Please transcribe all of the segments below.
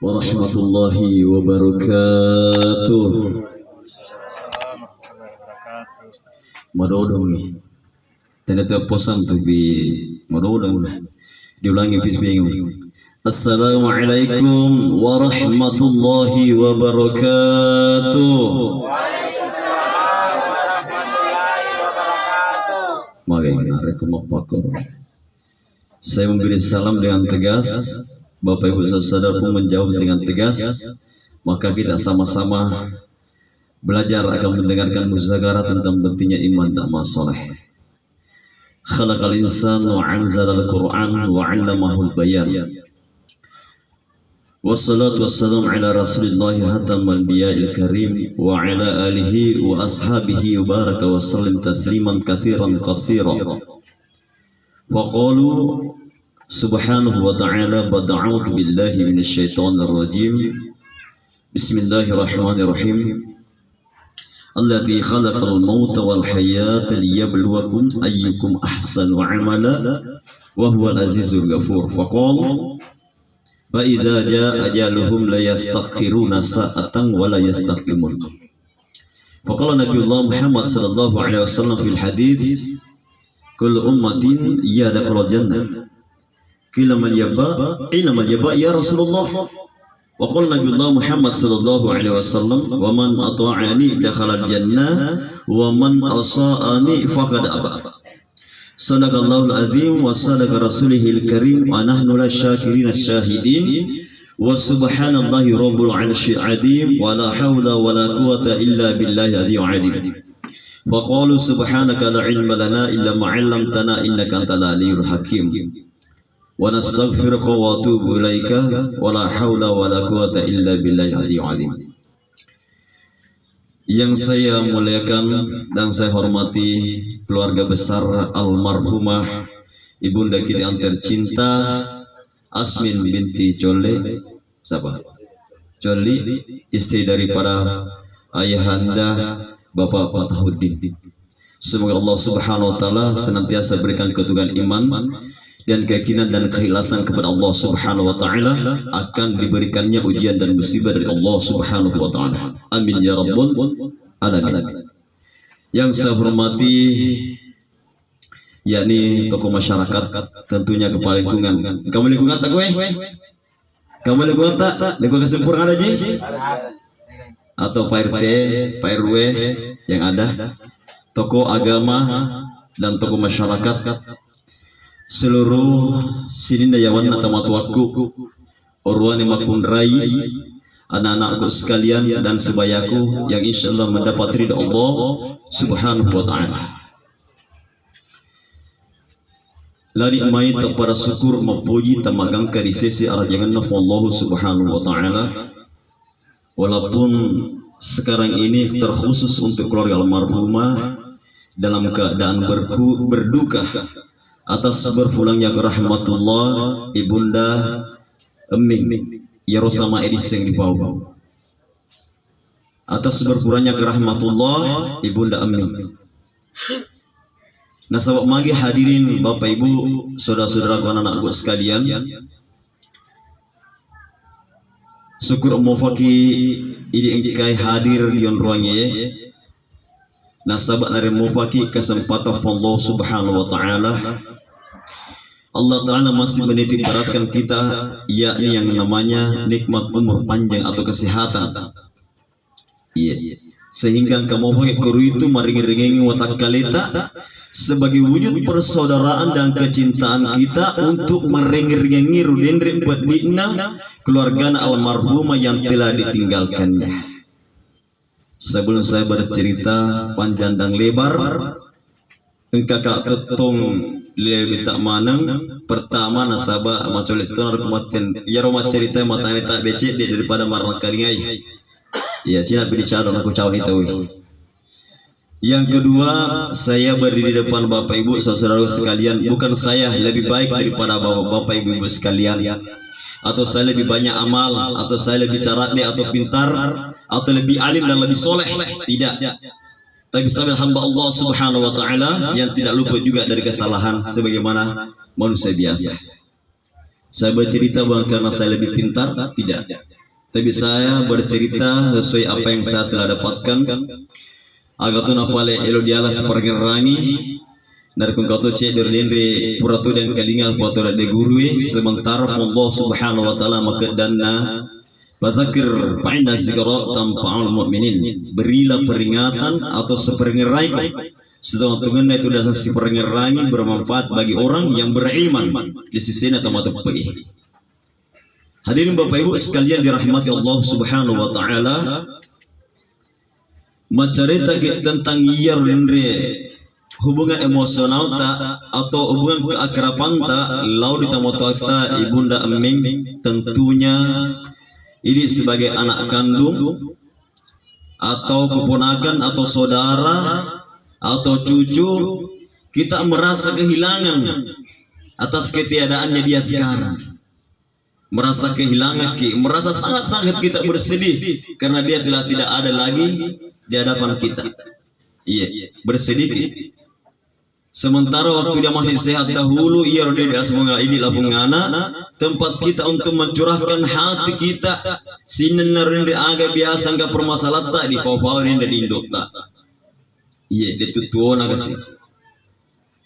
warahmatullahi wabarakatuh. Madodong nih. Ternyata posan tapi madodong. Diulangi bismillah. Assalamualaikum warahmatullahi wabarakatuh. Waalaikumsalam warahmatullahi wabarakatuh. Mari saya memberi salam dengan tegas. Bapak Ibu Saudara pun menjawab dengan tegas. Maka kita sama-sama belajar akan mendengarkan muzakarah tentang pentingnya iman dan amal soleh. Khalaqal insana wa anzalal Qur'an wa 'allamahul bayan. Wassalatu wassalamu ala Rasulillah hatamal anbiya'il karim wa ala alihi wa ashabihi wa baraka wa sallim tatsliman katsiran katsira. Wa qalu subhanahu wa ta'ala bada'udhu billahi minasyaitonir rajim. Bismillahirrahmanirrahim. Alladzi khalaqal mauta wal hayata liyabluwakum ayyukum ahsanu amala wa huwal azizul ghafur. Faqala fa idza jaa ajaluhum la yastakhiruna sa'atan wa la yastaqimun. Faqala Nabiullah Muhammad sallallahu alaihi wasallam fil hadits kullu ummatin yadkhulul jannah. Qila man yaba ya Rasulullah. Wa qala Nabiullah Muhammad sallallahu alaihi wasallam wa man ata'ani dakhala al-jannah wa man asa'ani faqad aba. Sadaqallahul azim wa sadaqa rasulihil karim wa nahnu lasyakirin asyahidin wa subhanallahi rabbul 'arsyil 'azim wa la haula wa la quwwata illa billahi al-'aliyyil 'azim. Wa qalu subhanaka la 'ilma lana illa ma 'allamtana innaka antal 'aliyyul hakim. Wa nastaghfiruka wa atubu ilaika wa la haula wa la quwwata illa billahi al-'aliyyil 'azim. Yang saya muliakan dan saya hormati keluarga besar almarhumah ibunda kita yang tercinta Asmin binti Cole, siapa? Coli, istri daripada ayahanda Bapak Fathuddin. Semoga Allah Subhanahu wa taala senantiasa berikan keteguhan iman dan keyakinan dan keikhlasan kepada Allah Subhanahu wa taala akan diberikannya ujian dan musibah dari Allah Subhanahu wa taala. Amin ya rabbal alamin. Yang saya hormati yakni tokoh masyarakat, tentunya kepala lingkungan. Kamu lingkungan tak gue? Kamu lingkungan tak? Lingkungan kesempurnaan aja? Atau Pak RT, Pak RW yang ada, tokoh agama dan tokoh masyarakat, seluruh sini dayawan atau matuaku, orwani maupun rai, anak-anakku sekalian dan sebayaku yang insya Allah mendapat ridha Allah Subhanahu wa taala. Lari mai kepada syukur memuji tamagang di sisi arajangan Allah Subhanahu wa taala. Walaupun sekarang ini terkhusus untuk keluarga almarhumah dalam keadaan berduka atas berpulangnya ke rahmatullah ibunda Eming Yerosama Edis yang dibawa. Atas berpulangnya ke rahmatullah ibunda Eming. Nah, sahabat magi hadirin Bapak Ibu, saudara-saudara anak-anakku sekalian. Syukur mufaki ini kai hadir di ruangnya. Nah, sahabat dari mufaki kesempatan Allah Subhanahu wa taala. Allah Ta'ala masih menitik beratkan kita, yakni yang namanya nikmat umur panjang atau kesehatan. Iya. Sehingga kamu pakai kuru itu maringi-ringi watak kalita sebagai wujud persaudaraan dan kecintaan kita untuk merengi-rengi rudin buat bina keluarga almarhumah yang telah ditinggalkannya. Sebelum saya bercerita panjang dan lebar, engkak ketong lebih tak manang pertama nasabah macolit itu harus kematian ya rumah cerita matanya tak becek daripada marah kalingai ya cina bicara aku cawan itu. Yang kedua, saya berdiri di depan Bapak Ibu saudara sekalian, bukan saya lebih baik daripada Bapak Ibu sekalian, atau saya lebih banyak amal, atau saya lebih cerdik atau pintar, atau lebih alim dan lebih soleh, tidak. Tapi sebagai hamba Allah Subhanahu wa taala yang tidak luput juga dari kesalahan sebagaimana manusia biasa. Saya bercerita bukan karena saya lebih pintar, tidak. Tapi saya bercerita sesuai apa yang saya telah dapatkan. Agar tu napale elo diala seperti rangi. Dari kau tu cek dari dendre puratu dan kalingal puratu de gurui. Sementara Allah Subhanahu Wa Taala maka dana bazakir fa'inna zikra tanfa'ul mu'minin. Berilah peringatan atau seperengerai. Setelah tunggunya itu dasar si perengerangi bermanfaat bagi orang yang beriman di sisi atau mata perih. Hadirin Bapak Ibu sekalian dirahmati Allah Subhanahu Wa Taala. Mencerita tentang iyar rendre hubungan emosional ta atau hubungan keakraban ta lau ditamotakta ibunda eming tentunya ini sebagai anak kandung atau keponakan atau saudara atau cucu, kita merasa kehilangan atas ketiadaannya dia sekarang. Merasa kehilangan, merasa sangat-sangat kita bersedih karena dia telah tidak ada lagi di hadapan kita. Iya, bersedih. Sementara waktu dia masih sehat dahulu, ia rodea semoga inilah pengana tempat kita untuk mencurahkan hati kita. Sinenar rende aga biasa enggak permasalahan tak di pau-pau rende di indok tak. Iya, dia tutuona kasih.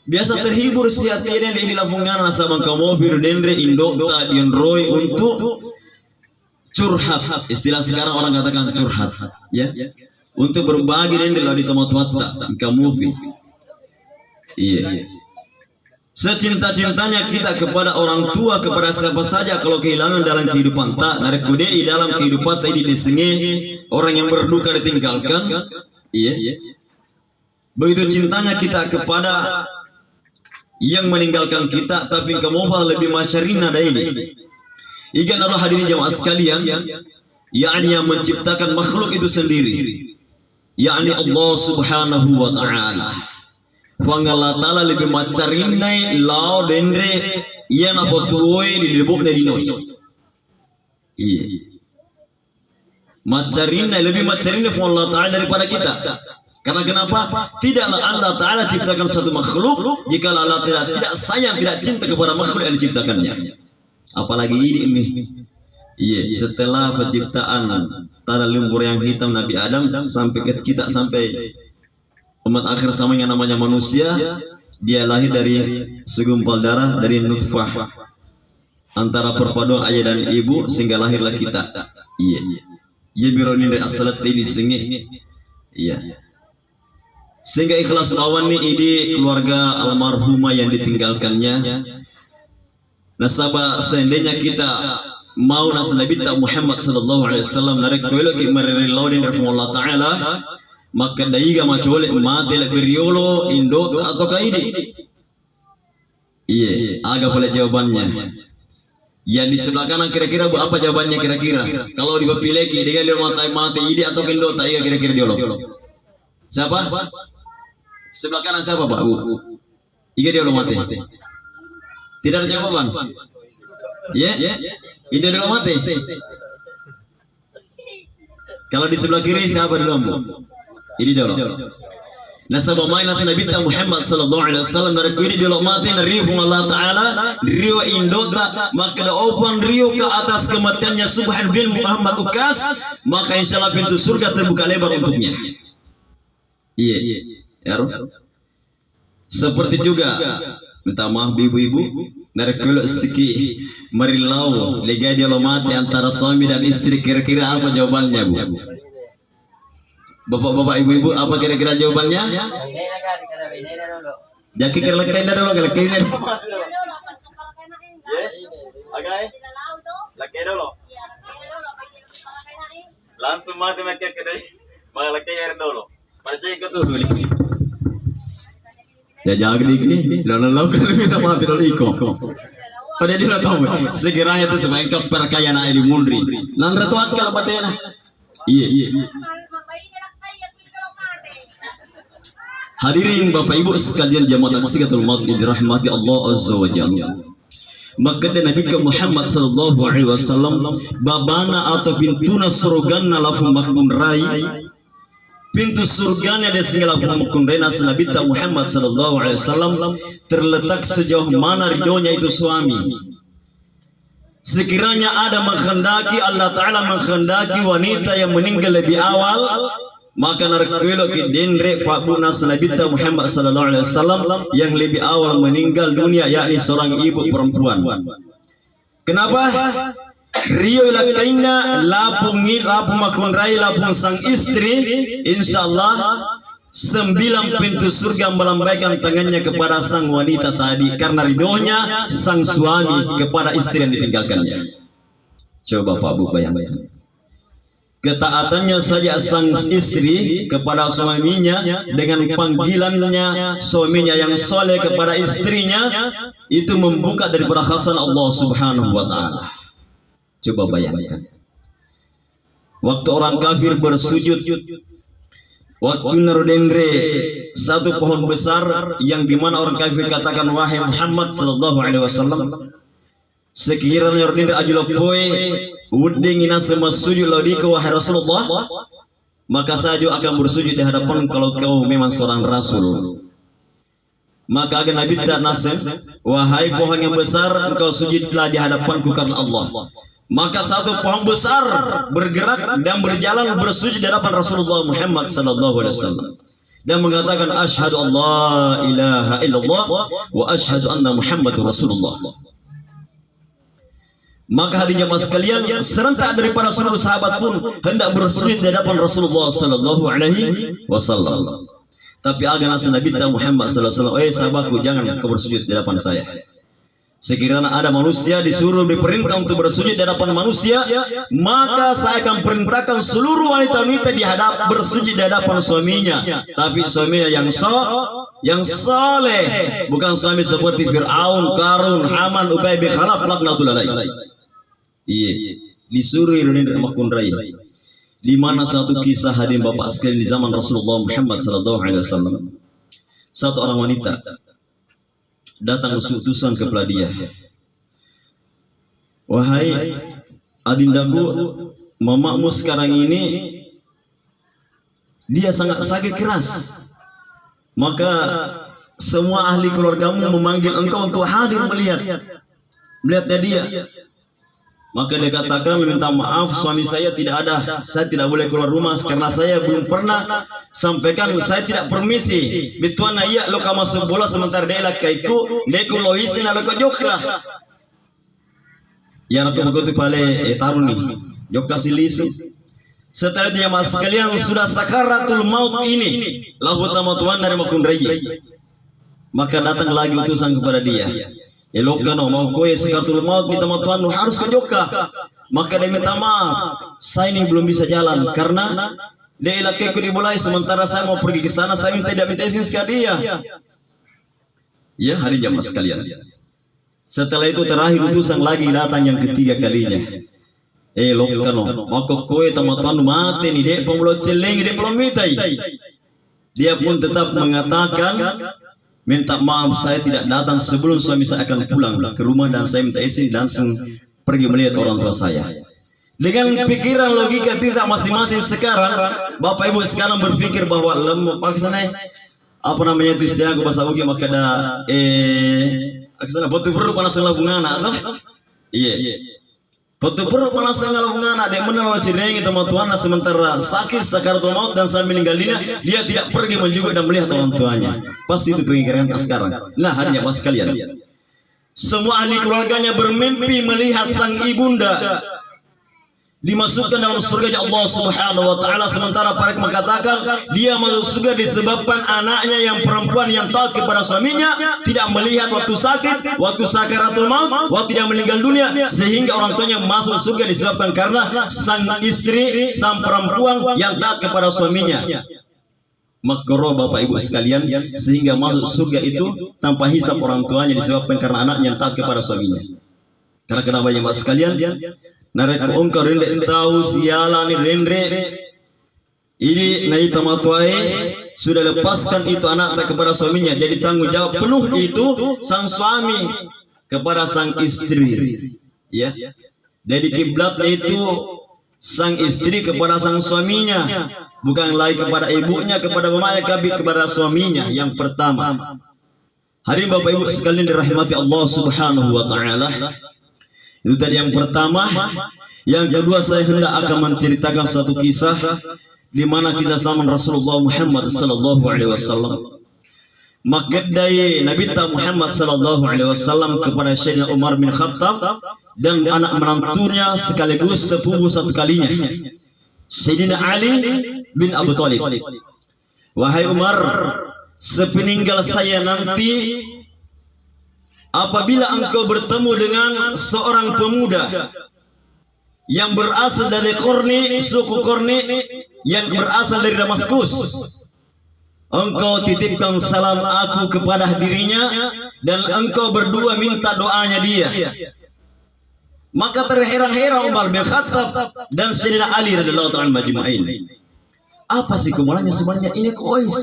Biasa terhibur si hati ini di lampungan nasa bangka mobil dendre indok tak dienroy untuk curhat. Istilah sekarang orang katakan curhat, ya. Untuk berbagi dendre lalu di tempat wata kamu. Iya. Secinta-cintanya kita kepada orang tua, kepada siapa saja kalau kehilangan dalam kehidupan tak narik kudei dalam kehidupan tadi disenge orang yang berduka ditinggalkan. Iya. Begitu cintanya kita kepada yang meninggalkan kita, tapi kamu lebih masyarina dari ini. Ikan Allah hadirin jamaah sekalian, yakni yang menciptakan makhluk itu sendiri, yakni Allah Subhanahu Wa Taala. Wangala Taala lebih macarina lau dendre yang apa tuoi di debuk dari noi. Iya. Macarina lebih macarina Allah Taala daripada kita. Karena kenapa? Tidaklah Allah Ta'ala ciptakan suatu makhluk jika Allah tidak sayang, tidak cinta kepada makhluk yang diciptakannya. Apalagi ini. Iya, setelah penciptaan tanda lumpur yang hitam Nabi Adam sampai ke kita, sampai umat akhir sama yang namanya manusia, dia lahir dari segumpal darah, dari nutfah antara perpaduan ayah dan ibu sehingga lahirlah kita. Iya. Ia bironi dari asalat ini singi. Iya. Sehingga ikhlas lawan ini keluarga almarhumah yang ditinggalkannya. Nasabah seandainya kita mau nas Nabi Muhammad sallallahu alaihi wasallam narik koilo ki marilau din Allah Taala, maka daiga macole mate le beriolo indot atau kaidi. Iya, agak boleh jawabannya. Yang di sebelah kanan kira-kira apa jawabannya kira-kira? Kalau dipilih ki dia mate ide atau indot iya kira-kira diolo. Siapa? Sebelah kanan siapa Pak? Iga dia udah mati. Tidak ada jawaban. Ya, ini dia udah mati. Kalau di sebelah kiri siapa dulu? Ini dia. Nasabah main nasi Nabi Muhammad sallallahu alaihi wasallam dari kiri dia mati dari Allah Taala rio indota maka da open rio ke atas kematiannya Subhan bin Muhammad Ukas, maka insyaallah pintu surga terbuka lebar untuknya. Iya. Ya, seperti juga minta maaf ibu-ibu dari kulo siki marilau lega dia lo mati antara suami dan istri, kira-kira apa jawabannya Bu? Bapak-bapak ibu-ibu apa kira-kira jawabannya? Jadi kira-kira kain dulu kalau kain dulu. Laki dulu. Langsung mati mereka kedai. Malah laki air dulu. Percaya ke tuh dulu. Ya jangan dikit, lalu kalau kita mati dulu ikut. Pada dia tahu, sekiranya itu sebagai perkayaan air di mundri. Nan ratuat kalau batena. Iya. Hadirin Bapak Ibu sekalian jamaah taksigatul maut dirahmati Allah Azza wa Jalla. Maka Nabi Muhammad sallallahu alaihi wasallam babana atau pintuna surgana lafu makun rai. Pintu surganya ada segala pemukun renas Nabi Muhammad sallallahu alaihi wasallam terletak sejauh mana ridhonya itu suami. sekiranya ada menghendaki Allah Ta'ala menghendaki wanita yang meninggal lebih awal, maka narkelo ki dendre Pak Bunas Nabi Muhammad sallallahu alaihi wasallam yang lebih awal meninggal dunia, yakni seorang ibu perempuan. Kenapa? Rio lakaina lapung makun rai lapung sang istri, insyaallah 9 pintu surga melambaikan tangannya kepada sang wanita tadi karena ridhonya sang suami kepada istri yang ditinggalkannya. Coba Pak Bu bayangkan, ketaatannya saja sang istri kepada suaminya dengan panggilannya suaminya yang soleh kepada istrinya itu membuka daripada khazanah Allah Subhanahu wa Ta'ala. Coba bayangkan, waktu orang kafir bersujud, waktu narudendre satu pohon besar yang dimana orang kafir katakan, wahai Muhammad sallallahu alaihi wasallam, sekiranya narudendre ajulo poe udingina semua sujud laudika wahai Rasulullah, maka saya juga akan bersujud di hadapan kalau kau memang seorang rasul. Maka akan Nabi tak nasib, wahai pohon yang besar, engkau sujudlah di hadapanku karena Allah. Maka satu pohon besar bergerak dan berjalan bersujud di hadapan Rasulullah Muhammad sallallahu alaihi wasallam dan mengatakan, asyhadu an la ilaha illallah wa asyhadu anna Muhammadur Rasulullah. Maka hadirin jemaah sekalian, serentak daripada seluruh sahabat pun hendak bersujud di hadapan Rasulullah sallallahu alaihi wasallam. Tapi agama Nabi Muhammad sallallahu alaihi wasallam, sahabatku, jangan kau bersujud di hadapan saya. Sekiranya ada manusia disuruh diperintah untuk bersujud di hadapan manusia, maka saya akan perintahkan seluruh wanita-wanita bersujud di hadapan suaminya. Tapi suaminya yang soleh, bukan suami seperti Fir'aun, Qarun, Haman, Ubay bin Khalaf laknatullah alaih. Iya, disuruh Indonesia makun rai. Di mana satu kisah hadirin bapak sekalian di zaman Rasulullah Muhammad sallallahu alaihi wasallam, satu orang wanita datang utusan kepada dia, wahai adindaku, mamamu sekarang ini dia sangat sakit keras, maka semua ahli keluargamu memanggil engkau untuk hadir melihatnya dia. Maka dia katakan, minta maaf suami saya tidak ada, saya tidak boleh keluar rumah karena saya belum pernah sampaikan, saya tidak permisi bituana iya lo ka masuk bola sementara dia laikaiku deku loisin lo ka jokla ya aku begitu pale taruni jokka silisi. Setelah dia mas sekalian sudah sakaratul maut ini lahu tamatuan dari makun raya, maka datang lagi utusan kepada dia, elokano mau kowe sakaratul maut minta matuan harus ke jokka. Maka dia minta maaf, saya ini belum bisa jalan karena dia ilakaiku dimulai sementara saya mau pergi ke sana, saya tidak minta izin sekali dia. Ya hari jamaah sekalian. Setelah itu terakhir utusan lagi datang yang ketiga kalinya. Lokano, maka kowe tamatuan mati nih dek pemulau celeng dek belum mitai. Dia pun tetap mengatakan, minta maaf saya tidak datang sebelum suami saya akan pulang ke rumah dan saya minta izin langsung pergi melihat orang tua saya. Dengan pikiran logika tidak masing-masing sekarang, Bapak Ibu sekarang berpikir bahwa paksana apa namanya itu istilah aku bahasa ugi maka ada aksana foto perlu panas labungan atau iya foto perlu panas labungan ada yang menelaah cireng itu matuan sementara sakit sakaratul maut dan sambil meninggal dia tidak pergi menjenguk dan melihat orang tuanya. Pasti itu pengikiran sekarang. Nah hadirin mas sekalian, semua ahli keluarganya bermimpi melihat sang ibunda dimasukkan dalam surga Allah Subhanahu wa Ta'ala, sementara para mengatakan dia masuk surga disebabkan anaknya yang perempuan yang taat kepada suaminya tidak melihat waktu sakit, waktu sakaratul maut, waktu dia meninggal dunia, sehingga orang tuanya masuk surga disebabkan karena sang istri, sang perempuan yang taat kepada suaminya. Makro Bapak Ibu sekalian, sehingga masuk surga itu tanpa hisab orang tuanya disebabkan karena anaknya yang taat kepada suaminya. Karena kenapa ya Mas sekalian? Narik ongkar rende tahu sialan rende ini naik tamatuai sudah lepaskan itu anak tak kepada suaminya, jadi tanggung jawab penuh itu sang suami kepada sang istri, ya. Jadi kiblatnya itu sang istri kepada sang suaminya, bukan lagi kepada ibunya, kepada mamanya, tapi kepada suaminya yang pertama. Hadirin Bapak Ibu sekalian dirahmati Allah Subhanahu wa Ta'ala, Itu tadi yang pertama. Yang kedua, saya hendak akan menceritakan suatu kisah di mana kisah zaman Rasulullah Muhammad sallallahu alaihi wasallam. Maka dari Nabi Muhammad sallallahu alaihi wasallam kepada Sayyidina Umar bin Khattab dan anak menantunya sekaligus sepupu satu kalinya, Sayyidina Ali bin Abi Thalib. Wahai Umar, sepeninggal saya nanti, apabila engkau bertemu dengan seorang pemuda yang berasal dari Qarni, suku Qarni yang berasal dari Damaskus, engkau titipkan salam aku kepada dirinya dan engkau berdua minta doanya dia. Maka terheran-heran Umar bin Khattab dan Sayyidina Ali radhiyallahu ta'ala majma'in. Apa sih kemulanya sebenarnya ini Qais?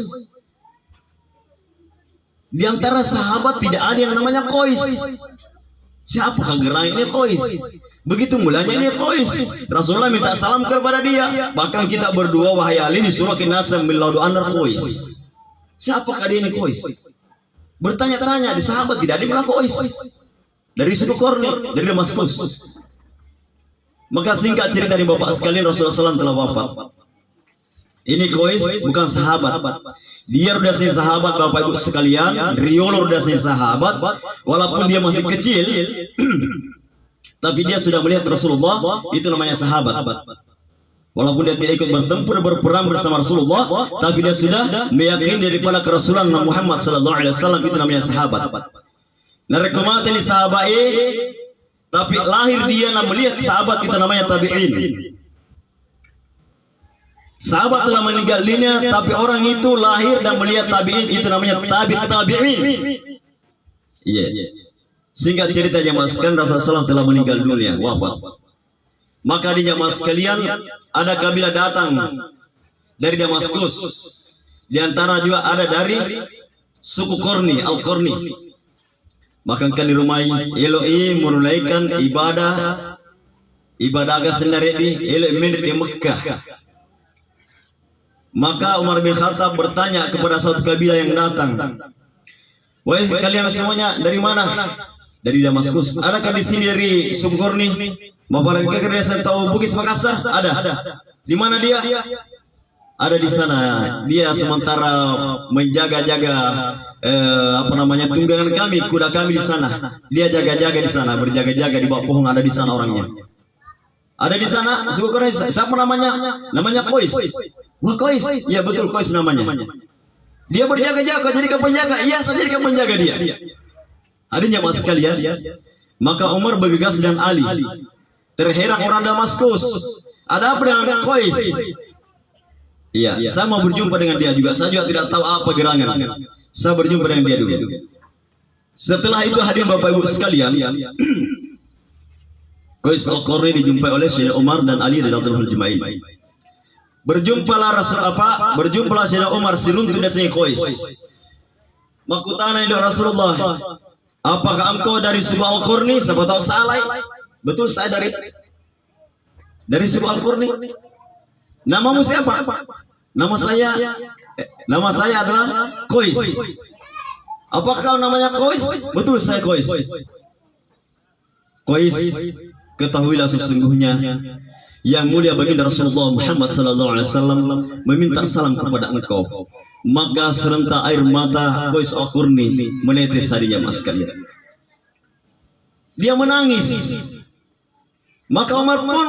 Di antara sahabat tidak ada yang namanya Qais. Siapakah gerangan ini Qais? Begitu mulanya ini Qais. Rasulullah minta salam kepada dia. Bahkan kita berdua, wahai Ali, disuruh kita sambil doa Qais. Siapakah dia ini Qais? Bertanya-tanya di sahabat tidak ada yang bilang Qais. Dari suku Qarni, dari Damaskus. Maka singkat cerita di bapak sekalian, Rasulullah SAW telah wafat. Ini Qais bukan sahabat. Dia udah sih sahabat bapak ibu sekalian. Riolo udah sih sahabat. Walaupun dia masih kecil, tapi dia sudah melihat Rasulullah, itu namanya sahabat. Walaupun dia tidak ikut bertempur berperang bersama Rasulullah, tapi dia sudah meyakini daripada kerasulan Muhammad sallallahu alaihi wasallam, itu namanya sahabat. Nah, rekomendasi ini sahabat tapi lahir dia melihat sahabat, kita namanya tabi'in. Sahabat telah meninggal dunia, tapi orang itu lahir dan melihat tabi'in, itu namanya tabi'in. Iya. Singkat cerita jemaah sekalian, Rasulullah SAW telah meninggal dunia, wafat. Maka di jemaah sekalian ada kabilah datang dari Damaskus. Di antara juga ada dari suku Qarni, Al-Qarni. Maka kan di rumah Eloi menunaikan ibadah agak sendiri di Eloi di Mekah. Maka Umar bin Khattab bertanya kepada suatu kabilah yang datang, wahai kalian semuanya dari mana? Dari Damaskus. Adakah di sini dari suku Qarni? Bapak lagi kira saya tahu Bugis Makassar? Ada. Di mana dia? Ada di sana. Dia sementara menjaga-jaga tunggangan kami, kuda kami di sana. Dia jaga-jaga di sana, berjaga-jaga di bawah pohon, ada di sana orangnya. Ada di sana suku Qarni. Siapa namanya? Namanya Qais. Wah, Qais. Ya betul, Qais namanya. Dia berjaga-jaga, jadikan penjaga. Iya, saya jadikan penjaga dia. Adanya mas sekalian, maka Umar bergegas dengan Ali. Terheran orang Damaskus. Ada apa dengan Qais? Iya, saya mau berjumpa dengan dia juga. Saya juga tidak tahu apa gerangan. Saya berjumpa dengan dia dulu. Setelah itu hadirin Bapak Ibu sekalian, Qais Al-Qarni dijumpai oleh Sayyidina Umar dan Ali radhiyallahu anhum. Berjumpalah Sayyidina Umar siruntu dasnya Qais. Makutana itu Rasulullah, apakah engkau dari suku Al-Qarni? Siapa tahu salah. Betul, saya dari suku Al-Qarni. Namamu siapa? Nama saya adalah Qais. Apakah namanya Qais? Betul, saya Qais. Qais, ketahuilah sesungguhnya yang mulia baginda Rasulullah Muhammad sallallahu alaihi wasallam meminta salam kepada engkau. Maka serentak air mata Qais Al-Qarni menetes hadinya mas sekalian. Dia menangis. Maka Umar pun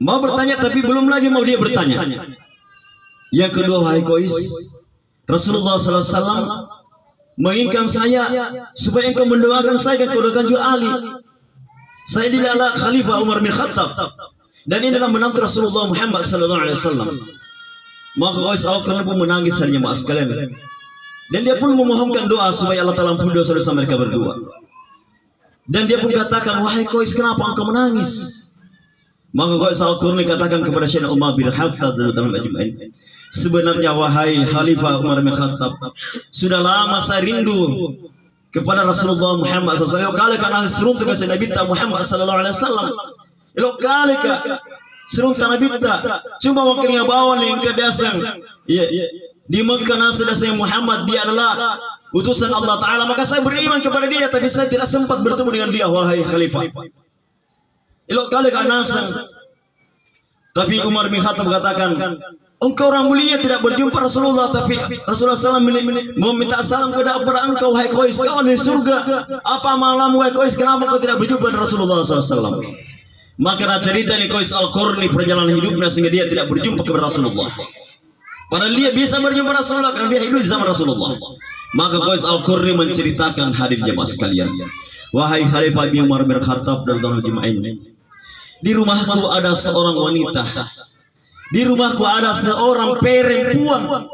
mau bertanya, tapi belum lagi mau dia bertanya. Yang kedua, wahai Qais, Rasulullah SAW menginginkan saya supaya engkau mendoakan saya, dan mendoakan juga Ali. Saya adalah Khalifah Umar bin Khattab, dan ini adalah menantu Rasulullah Muhammad SAW. Maka Qais Al-Qarni pun menangis harinya mas sekalian, dan dia pun memohonkan doa supaya Allah Ta'ala ampuni dosa-dosa mereka berdua. Dan dia pun katakan, wahai Qais, kenapa engkau menangis? Maka Qais Al-Qarni katakan kepada Sayyidina Umar bin Khattab, sebenarnya wahai Khalifah Umar bin Khattab, sudah lama saya rindu kepada Rasulullah Muhammad SAW. Kali kan seruntuk ke Nabi Muhammad sallallahu alaihi wasallam. Elok kali ka seruntuk Nabi ta. Cuma wakilnya bawa yang kedasang. Iya. Di Mekah nasdasang Muhammad, dia adalah utusan Allah Ta'ala, maka saya beriman kepada dia, tapi saya tidak sempat bertemu dengan dia, wahai khalifah. Elok kali kan nasang. Tapi Umar bin Khattab katakan, engkau orang mulia tidak berjumpa Rasulullah, tapi Rasulullah SAW meminta salam kepada engkau, wahai Qais, kau di surga. Apa malam, wahai Qais, kenapa kau tidak berjumpa dengan Rasulullah SAW? Maka cerita ni Qais Al-Qurni perjalanan hidupnya sehingga dia tidak berjumpa kepada Rasulullah. Padahal dia bisa berjumpa Rasulullah karena dia hidup sama Rasulullah. Maka Qais Al-Qurni menceritakan, hadir jemaah sekalian, wahai Khalifah bin Umar bin Khattab dan jemaah, di rumahku ada seorang wanita. Di rumahku ada seorang perempuan.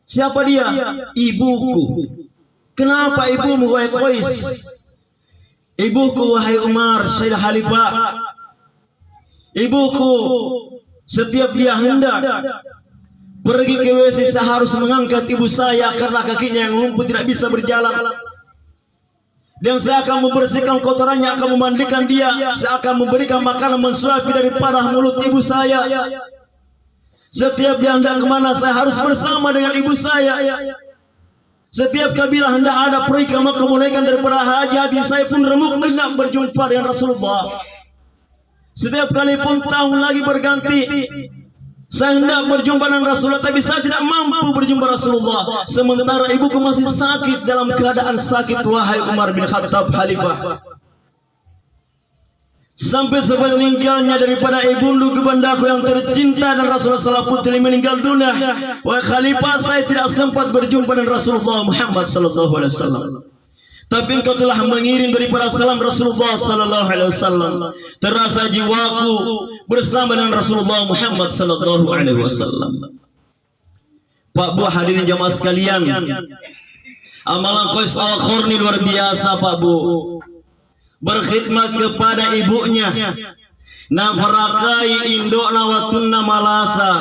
Siapa dia? Ibuku. Kenapa ibumu, wahai Qais? Ibuku, wahai Umar, Syed Khalifah. Ibuku setiap dia hendak pergi ke WC, saya harus mengangkat ibu saya karena kakinya yang lumpuh tidak bisa berjalan. Dan saya akan membersihkan kotorannya, akan memandikan dia, saya akan memberikan makanan mensuapi daripada mulut ibu saya. Setiap dia hendak kemana, saya harus bersama dengan ibu saya. Setiap kabilah hendak ada proyek maka menunaikan daripada haji, saya pun remuk hendak berjumpa dengan Rasulullah. Setiap kali pun tahun lagi berganti, saya hendak berjumpa dengan Rasulullah, tapi saya tidak mampu berjumpa Rasulullah. Sementara ibuku masih sakit, dalam keadaan sakit, wahai Umar bin Khattab Khalifah. Sampai sepeninggalnya daripada ibundu kebandaku yang tercinta dan Rasulullah SAW putri meninggal dunia, wahai Khalifah, saya tidak sempat berjumpa dengan Rasulullah Muhammad SAW. Tapi engkau telah mengirim daripada salam Rasulullah sallallahu alaihi wasallam. Terasa jiwaku bersama dengan Rasulullah Muhammad sallallahu alaihi wasallam. Pak Bu, hadirin jamaah sekalian, amalan Qais Al-Qurni luar biasa, Pak Bu. Berkhidmat kepada ibunya, nafarakai indokna watunna malasa.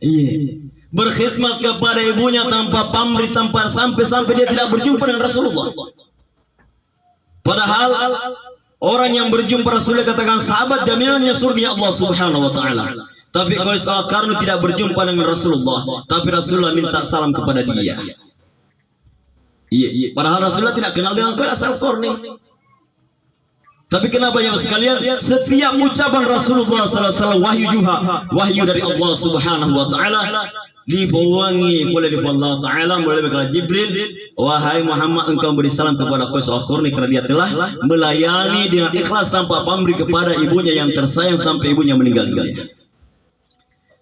Iya. Berkhidmat kepada ibunya tanpa pamrih, tanpa sampai dia tidak berjumpa dengan Rasulullah. Padahal orang yang berjumpa Rasulullah katakan sahabat jaminannya surga Allah Subhanahu wa taala. Tapi Qais Al-Qurni tidak berjumpa dengan Rasulullah, tapi Rasulullah minta salam kepada dia. Iya. Padahal Rasulullah tidak kenal dengan Qais Al-Qurni. Tapi kenapa ya sekalian, setiap ucapan Rasulullah SAW wahyu dari Allah Subhanahu wa taala, dibawangi oleh Allah Ta'ala melalui malaikat Jibril. Wahai Muhammad, engkau beri salam kepada Qais Al-Qurni karena dia telah melayani dengan ikhlas tanpa pamrih kepada ibunya yang tersayang sampai ibunya meninggal dunia.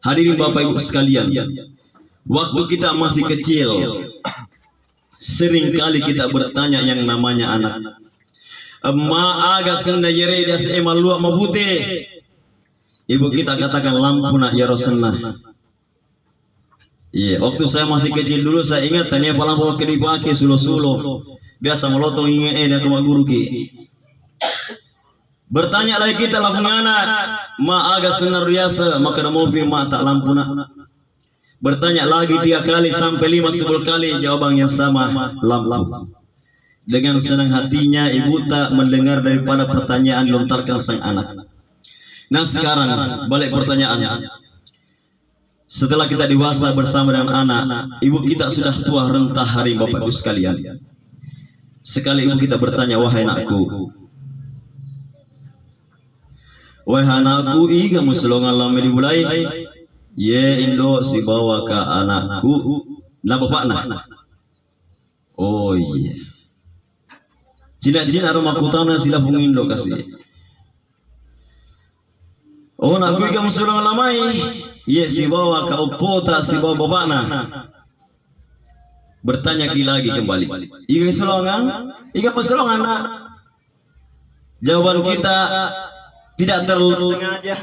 Hadirin Bapak Ibu sekalian, waktu kita masih kecil, seringkali kita bertanya yang namanya anak. Emma aga senda yere dia semalua mabute. Ibu kita katakan lampu nak ya Rasulullah. Iya, waktu saya masih kecil dulu saya ingat tanya lampu ke dipakai sulo-sulo. Biasa melotong ingat dia ke guru ki. Bertanya lagi kita lampu anak, ma aga senar biasa maka ada mobil ma tak lampu nak. Bertanya lagi 3 kali sampai 5-10 kali jawabannya sama, lampu. Dengan senang hatinya ibu tak mendengar daripada pertanyaan lontarkan sang anak. Nah sekarang balik pertanyaan. Setelah kita dewasa bersama dengan anak, ibu kita sudah tua renta hari Bapak Ibu sekalian. Sekali ibu kita bertanya, wahai anakku, wahai anakku, iya muslongan lama dimulai, ye indo si bawa ke anakku, nah bapak nah. Oh iya. Cina-cina rumah kutana sila pungindo kasih. Oh nak gue kamu sulang lamai. Ye si bawa ka upota si bawa bapakna. Bertanya lagi kembali. Iga sulongan? Iga pesulongan nak. Jawaban kita tidak tersengaja.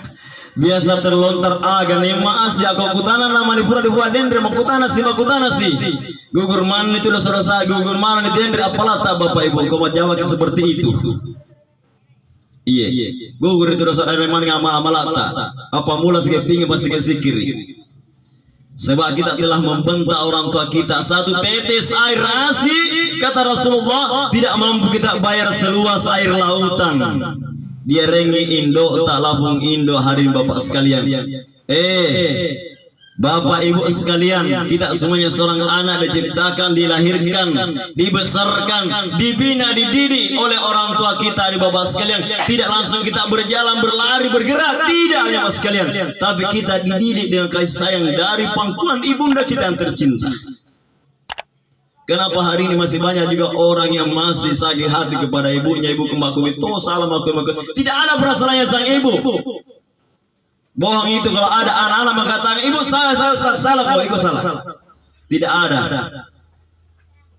Biasa terlontar aga nema si aku kutana nama di pura dibuat dendre makutana si gugur man itu dosa-dosa gugur man di dendre apalah tak Bapak Ibu kau jawab seperti itu. Iya gugur itu dosa dari mana ngamal tak apa mula sekepingin pasti kesikiri. Sebab kita telah membentak orang tua kita, satu tetes air asi kata Rasulullah tidak mampu kita bayar seluas air lautan. Dia rengi indo tak labung indo, hadirin Bapak sekalian. Bapak Ibu sekalian, kita semuanya seorang anak diciptakan, dilahirkan, dibesarkan, dibina, dididik oleh orang tua kita di Bapak sekalian. Tidak langsung kita berjalan, berlari, bergerak, tidak ya Mas sekalian. Tapi kita dididik dengan kasih sayang dari pangkuan ibunda kita yang tercinta. Kenapa hari ini masih banyak juga orang yang masih sakit hati kepada ibunya, ibu kemaku itu salah maku. Tidak ada perasaan sang ibu. Bohong itu kalau ada anak-anak mengatakan ibu salah kok, ibu salah. Tidak ada.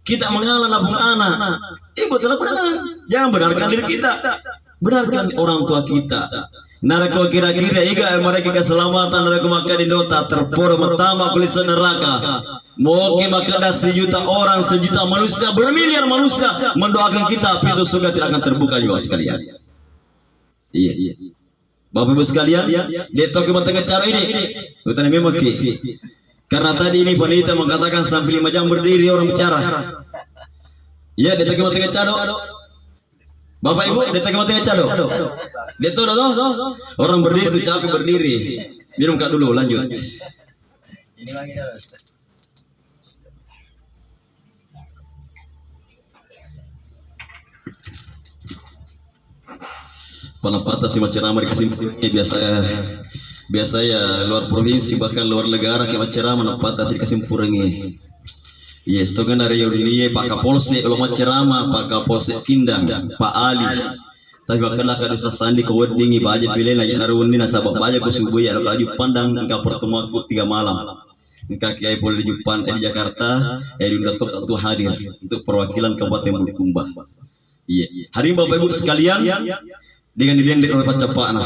Kita mengalah nabung anak. Ibu telah benar. Jangan benarkan diri kita. Benarkan orang tua kita. Narako kira-kira iga mereka keselamatan narako maka di dota terpura pertama kulisan neraka. Mungkin maka ada sejuta orang, sejuta manusia, bermiliar manusia mendoakan kita, pintu surga tidak akan terbuka juga sekalian. Iya. Bapak Ibu sekalian, dia tahu kemana cara ini. Bukan memang karena tadi ini panitia mengatakan sampai 5 jam berdiri orang bicara. Ya, dia tahu kemana cara. Bapak Ibu, dia tahu kemana cara. Dia tahu dah. Orang berdiri itu capek berdiri. Minum kak dulu, lanjut. Ini lagi dah. Panapata si macerama dikasih biasa ya luar provinsi bahkan luar negara ke macerama panapata si dikasih purengi. Yes, itu kan dari ini Pak Kapolsek kalau macerama Pak Kapolsek Kindang Pak Ali. Tapi bahkan lah kada usah sandi ke weddingi baja pilih lagi narun ini nasabah baja ke subuh ya kalau pandang engkau pertemuan aku 3 malam. Engkau kiai boleh di Jepang di Jakarta di Datuk atau hadir untuk perwakilan Kabupaten Bulukumba. Iya. Hari ini Bapak Ibu sekalian dengan dilihat oleh pacapaan.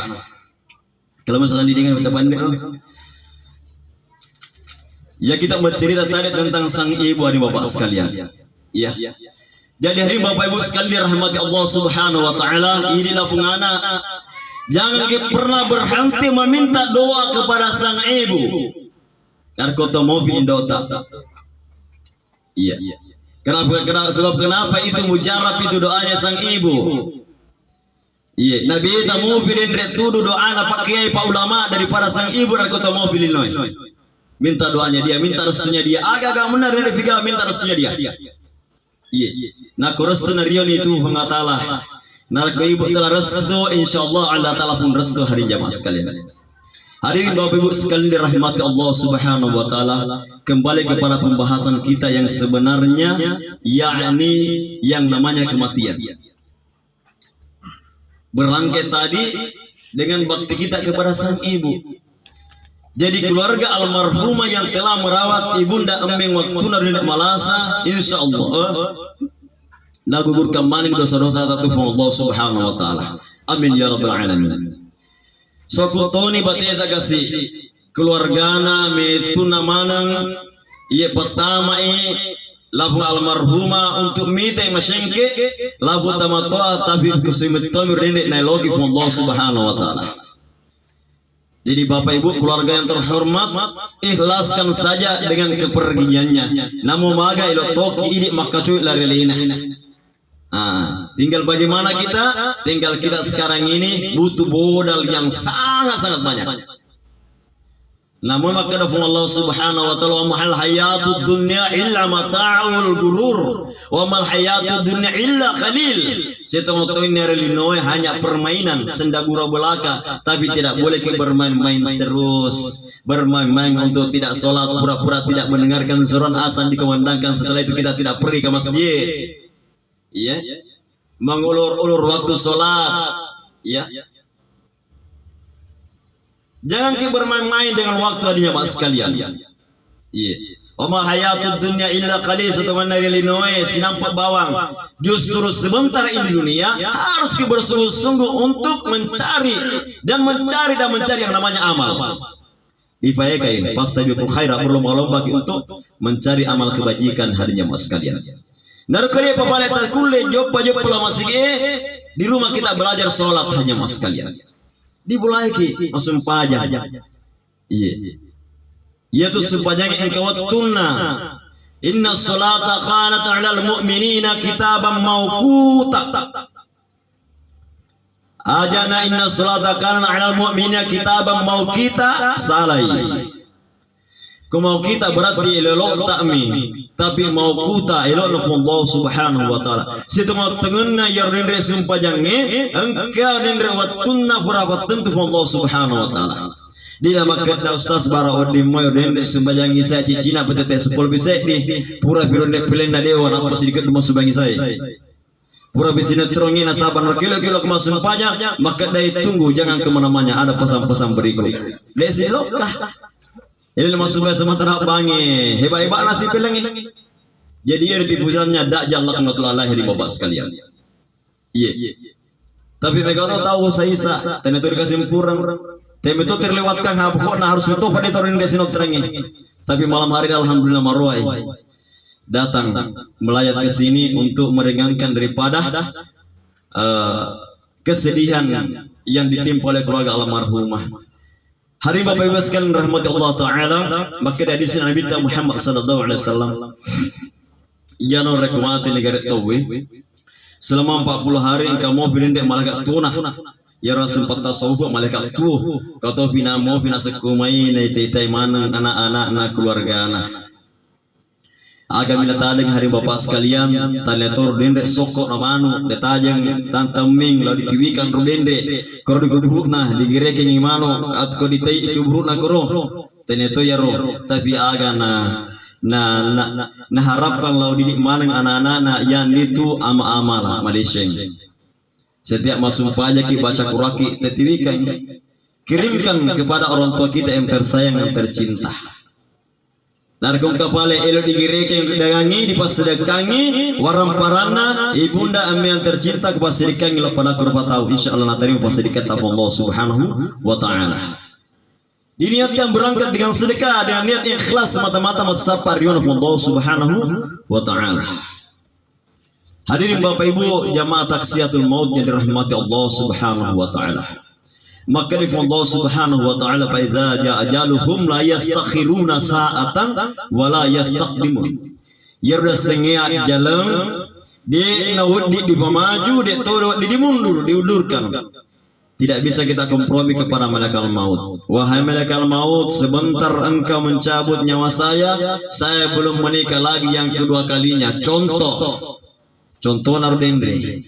Kalau misalnya dengan pacapaan ya kita bercerita tadi tentang sang ibu hari Bapak sekalian. Ya. Jadi hari Bapak Ibu sekalian dirahmati Allah Subhanahu wa taala, inilah pengana. Jangan pernah berhenti meminta doa kepada sang ibu. Karena kota mau indota. Iya. Kenapa itu mujarab itu doanya sang ibu. Iya, Nabi kita mau pilih tuduh doa apa kiai pak ulama daripada sang ibu dan kota mau pilih noy. Minta doanya dia, minta restunya dia. Agak benar dari pikir minta restunya dia. Iya. Nah, restu narion itu mengatalah. Nah, ibu telah restu, insyaallah Allah Taala pun restu hari jamaah sekalian. Hari ini Bapak Ibu sekalian dirahmati Allah Subhanahu wa taala, kembali kepada pembahasan kita yang sebenarnya yakni yang namanya kematian. Berangkat tadi dengan bakti kita kepada sang ibu. Jadi keluarga almarhumah yang telah merawat ibunda embeng waktu narina malasa, insyaallah nagugurkan maning dosa-dosa tatu Allah Subhanahu wa taala. Amin ya rabbal alamin. Sokutoni bateta kasih keluargana metuna manang ia pertama labu almarhumah untuk mite masyengke labu tamatoa tabib kusimittomir nenek nailogi Allah Subhanahu wa taala. Jadi Bapak Ibu keluarga yang terhormat, ikhlaskan saja dengan kepergiannya. Namun maga ilo toki ini maka cuy lari lina. Tinggal bagaimana kita, tinggal kita sekarang ini butuh modal yang sangat-sangat banyak. Namun maka dafung Allah Subhanahu wa taala wa mahal hayatud dunya illa mata'ul gurur wa mal hayatud dunya illa qalil. Setong-tong nerelinoy hanya permainan sendagura belaka, tapi tidak boleh ke bermain-main terus. Bermain-main untuk tidak sholat, pura-pura tidak mendengarkan suran azan dikumandangkan, setelah itu kita tidak pergi ke masjid. Iya. Mengulur-ulur waktu sholat. Iya. Jangan kita bermain-main dengan waktu adanya mas sekalian. Iya. Oma hayatud dunya illa qalil, setelah nagilinoe sinampak bawang. Justru sebentar ini dunia harus kita bersungguh-sungguh untuk mencari yang namanya amal. Dipayakan fastabiqul khairat, berlomba-lomba untuk mencari amal kebajikan hadinya mas sekalian. Narkali papale tarkulle joppa lama sige di rumah kita belajar sholat hanya mas sekalian. Dibulaiki masuk pajak. Iya. Yaitu sepanjang engkau tunna. Inna sholata kanat 'alal mu'minina kitaban mawquta. Ajana inna sholata kanat 'alal mu'minina kitaban mawqita salai. Kau kita berarti elok takmi, tapi mau kuta elok Allah Subhanahu wa taala. Situ mau tengena ya rendre sumpah jange, engkau rendre watunna berapa tentu Allah Subhanahu wa taala. Di dalam kata Ustaz bara odi moy rendre sumpah jange saya cicina petete 10 bisa di pura bironde pelenda dewa nak sedikit mau subangi saya. Pura bisina terongi nasaban kilo-kilo kemasuk pajak, maka dai tunggu jangan kemana-mana, ada pesan-pesan berikut. Desi lokah. Ini masuk sama terhadap bangi, hebat-hebat nasi pelengi. Jadi ia ditipusannya dak jalak natullah di bapak sekalian. Iya. Tapi mereka tahu saya dan itu dikasih kurang. Tapi itu terlewatkan pokoknya harus itu pada turun desi terangi. Tapi malam hari alhamdulillah marwai datang melayat ke sini untuk meringankan daripada kesedihan yang ditimpa oleh keluarga almarhumah. Hari Bapak Ibu sekalian rahmati Allah taala, maka dari sini Nabi Muhammad sallallahu alaihi wasallam ia no rekomati negara tawi selama 40 hari engkau mau berindek malaikat tunah ya rasul patah saubu malaikat tu kau bina mau bina sekumai nai teitai mana anak-anak na keluarga anak agak mina tadeng hari bapak sekalian taletor dendek sokok namanu detajeng tantaming lalu ditiwikan rudende koro diguduk nah digireke ngimano at ko ditei ikiburut na koro teneto ya ro tapi aga na harapkan lalu didik maneng anak-anak na yang itu ama-ama lah Malaysia setiap masuk pajak baca kuraki tetiwikan kirimkan kepada orang tua kita yang tersayang yang tercinta. Narkong kapale elo digireke yang dagangi dipasedakangi waram parana ibunda ame yang tercinta kepasedakangi pada kurba tahu insyaallah natari pasedakan Allah Subhanahu wa taala. Diniatkan berangkat dengan sedekah dengan niat ikhlas semata-mata masafar riyon Allah Subhanahu wa taala. Hadirin Bapak Ibu jamaah taksiyatul maut yang dirahmati Allah Subhanahu wa taala. Maka Allah Subhanahu wa taala fa idza jaa ajaluhum la yastakhiruna sa'atan wa la yastaqdimun. Ya udah sengea jalan di nawud di pemaju di toro di mundur diundurkan. Tidak bisa kita kompromi kepada malaikat maut. Wahai malaikat maut, sebentar engkau mencabut nyawa saya belum menikah lagi yang kedua kalinya. Contoh narudendre.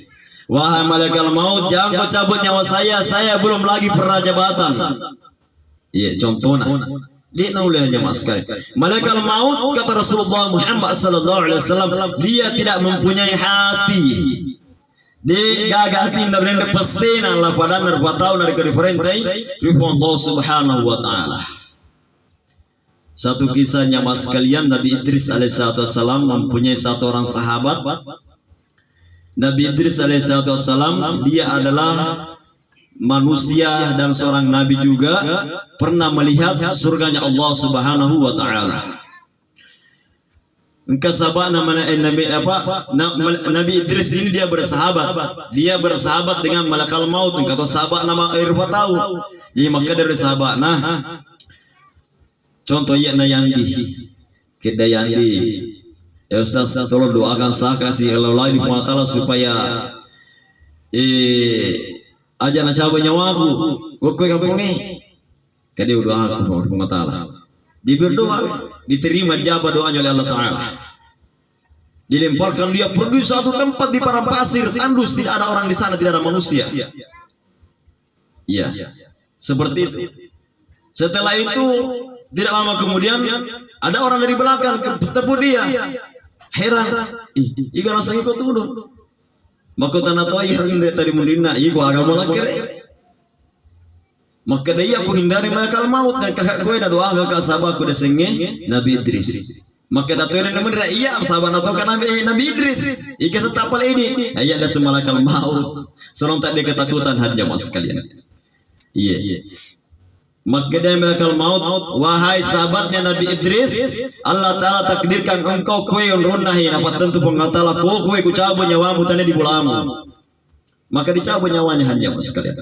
Wahai malaikat maut, jangan kau cabut nyawa saya belum lagi pernah jabatan. Iya, contohnya. Dia naulih jemaah sekalian. Malaikat maut kata Rasulullah Muhammad sallallahu alaihi wasallam, dia tidak mempunyai hati. Dia gagah hati narende pesena lah pada narbatau dari referentai Allah Subhanahu wa taala. Satu kisah jemaah sekalian, Nabi Idris alaihissalam mempunyai satu orang sahabat. Nabi Idris alaihissalam dia adalah manusia dan seorang nabi juga, pernah melihat surganya Allah Subhanahu wa taala. Engkau sahabat namanya Nabi Idris ini dia bersahabat dengan malaikat maut. Engkau sahabat nama Irfa tahu. Jadi maka dari sahabat contoh ya Yandi kita Yandi ya Ustaz tolong doakan saya kasih Allah di Ta'ala supaya aja nasabah nyawaku waktu kampungnya kadi doa aku di Ta'ala diberdoa diterima jawab doanya oleh Allah Ta'ala dilemparkan dia pergi suatu tempat di padang pasir tandus tidak ada orang di sana tidak ada manusia iya seperti itu. Setelah itu tidak lama kemudian ada orang dari belakang ketemu dia heran iga langsung ikut dulu maka tanah toa yang tadi mundina iga agama lagi maka dia aku hindari malaikat maut dan kakak gue ada doa kakak sahabatku desenge Nabi Idris maka datang yang mendera iya sahabat atau kan Nabi Idris iga setapal ini iya ada semalaikat maut seorang tak dia ketakutan hanya mas sekalian iya maka dia malaikat maut wahai sahabatnya Nabi Idris Allah Ta'ala takdirkan engkau kue yang runahi dapat tentu pengatala kue ku cabut nyawamu tanya di bulamu maka dicabut nyawanya hanya sekalian.